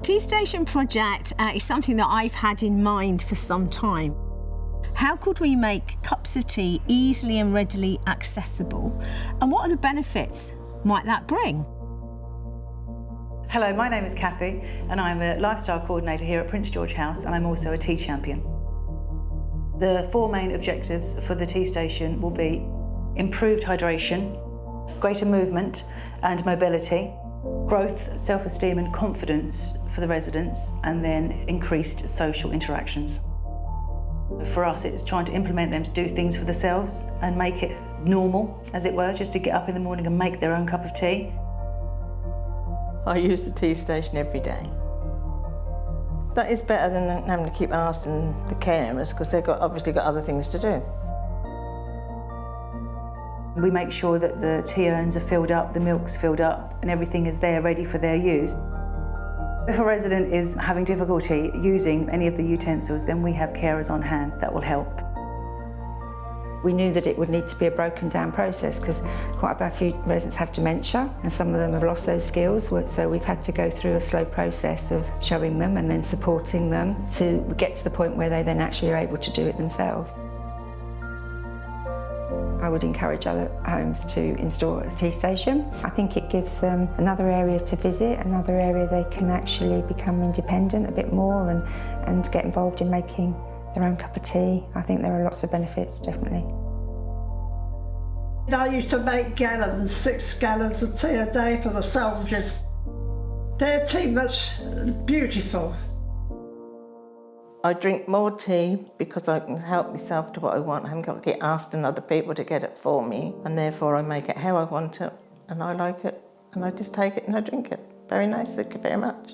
Tea Station project is something that I've had in mind for some time. How could we make cups of tea easily and readily accessible? And what are the benefits might that bring? Hello, my name is Kathy and I'm a lifestyle coordinator here at Prince George House, and I'm also a tea champion. The four main objectives for the tea station will be improved hydration, greater movement and mobility, growth, self-esteem and confidence for the residents, and then increased social interactions. For us, it's trying to implement them to do things for themselves and make it normal, as it were, just to get up in the morning and make their own cup of tea. I use the tea station every day. That is better than having to keep asking the carers, because they've obviously got other things to do. We make sure that the tea urns are filled up, the milk's filled up, and everything is there ready for their use. If a resident is having difficulty using any of the utensils, then we have carers on hand that will help. We knew that it would need to be a broken down process because quite a few residents have dementia and some of them have lost those skills, so we've had to go through a slow process of showing them and then supporting them to get to the point where they then actually are able to do it themselves. I would encourage other homes to install a tea station. I think it gives them another area to visit, another area they can actually become independent a bit more and get involved in making their own cup of tea. I think there are lots of benefits, definitely. I used to make gallons, 6 gallons of tea a day for the soldiers. Their tea was beautiful. I drink more tea because I can help myself to what I want. I haven't got to get asking other people to get it for me, and therefore I make it how I want it, and I like it, and I just take it and I drink it. Very nice, thank you very much.